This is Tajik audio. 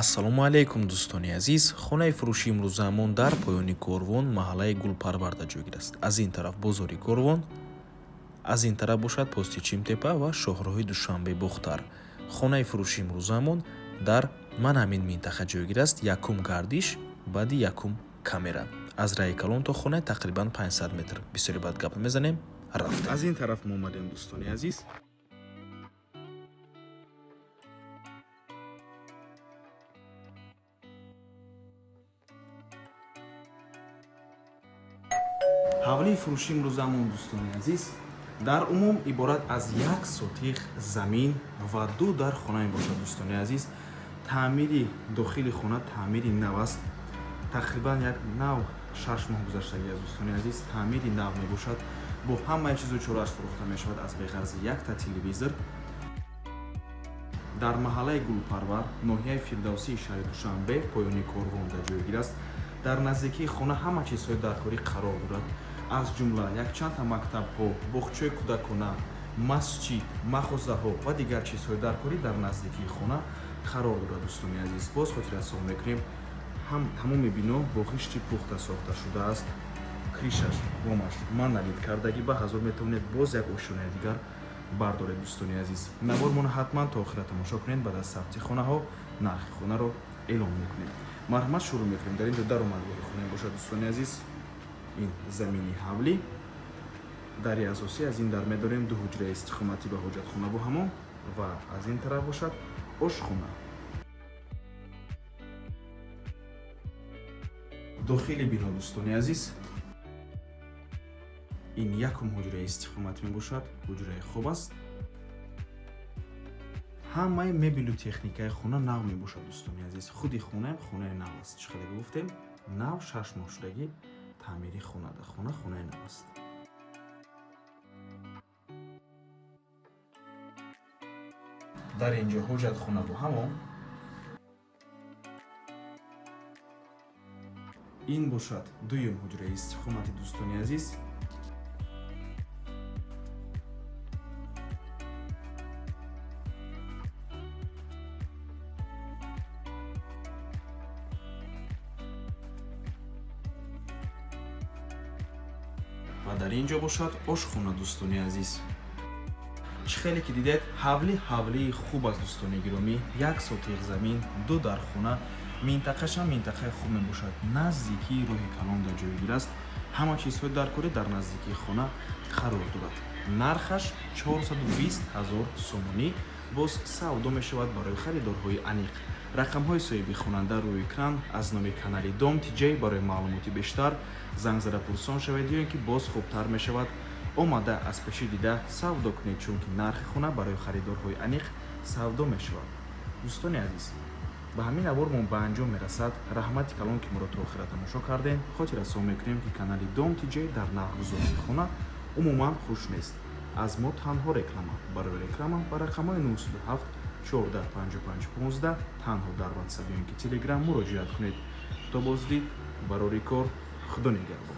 ассалому алайкум дӯстони азиз. Хонаи фурӯши имрӯзаамон дар поёни Горвон, маҳаллаи Гулпарварда ҷойгир аст. Аз ин тараф бозори Горвон, аз ин тараф бошад пости Чимтепа ва шоҳроҳи Душанбе Бохтар. Хонаи фурӯши имрӯзаамон дар ман ҳамин минтақа ҷойгир аст. Якум гардиш, баъди якум камера. Аз раи калон то хона тақрибан 500 метр. Бисёри бад гап мезанем. Рафтем. Аз ин тараф мо омадем дӯстони азиз. ҳавлии фурӯши имрӯзаамон дӯстони азиз дар умум иборат аз 1 сотиқ замин ва 2 дар хона мебошад дӯстони азиз. таъмири дохили хона таъмири нав аст. тақрибан як нав 6 моҳ гузаштагӣ аст дӯстони азиз. таъмири нав мебошад. бо ҳамаи чизу чорааш фурӯхта мешавад аз беғарзи якта телевизор. дар маҳаллаи Гулпарвар, ноҳияи Фирдавсии шаҳри Душанбе, поёни Горвонда ҷойгир аст. дар наздикии хона ҳама чизҳои даркорӣ қарор дорад. аз ҷумла якчандта мактабҳо, бохчаи кӯдакона, масҷид, махозаҳо ва дигар чизҳои даркорӣ дар наздикии хона қарор дорад дӯстони азиз. боз хотиррасон мекунем, ҳамоми бино бо ғишти пухта сохта шудааст. кришаш вомаш манналид кардагӣ ба ҳазор метавонед боз як ошёнаи дигар бардоред дӯстони азиз. навормона ҳатман то охира тамошо кунед. баъд аз сабти хонаҳо нархи хонаро эълон мекунем. марҳамат, шурӯъ мекунем. дар ин ҷо даромадвори хона бошад дӯстони азиз. ин замини ҳавлӣ дари асосӣ. аз ин дар медорем 2 ҳуҷраи истиқоматӣ ба ҳоҷатхона бо ҳамон ва аз ин тараф бошад ошхона. дохили бино дӯстони азиз ин якум ҳуҷраи истиқомат мебошад. ҳуҷраи хоб аст. ҳамаи мебелу техникаи хона нав мебошад дӯстони азиз. худи хонаам хонаи нав аст. чӣ қадар гуфтем? нав 6 моҳ шудагӣ таъмири хона дар хона хонаи нав аст. дар ин ҷо ҳоҷатхона бо ҳамон. ин бошад дуюм ҳуҷраи истиқомати дӯстони азиз. ва дар ин ҷо бошад ошхона дӯстони азиз. чӣ хеле ки дидед, ҳавлии хуб аст дӯстони гиромӣ. 1 сотиқ замин, 2 дар хона. минтақашам минтақаи хуб мебошад. наздикии роҳи калонда ҷойгир аст. ҳама чизҳои даркорӣ дар наздикии хона қарор дорад. нархаш 420 000 сомонӣ. боз савдо мешавад барои харидорҳои аниқ. рақамҳои соҳиби хонанда рӯи экран. аз номи канали Dom TJ барои маълумоти бештар занг зада пурсон шавед ё ин ки боз хубтар мешавад омада аз пеши дида савдо кунед, чунки нархи хона барои харидорҳои аниқ савдо мешавад. дӯстони азиз, ба ҳамин авор мо ба анҷом мерасад. раҳмати калон ки моро то охира тамошо кардем. хотиррасон мекунем ки канали Dom TJ дар нархгузории хона умуман хуш нест. аз мо танҳо реклама. барои реклама ба рақамҳои 97 14 55 15 танҳо дар WhatsApp ё ин ки Telegram муроҷиат кунед. то боздид барори кор. худо нигаҳбон.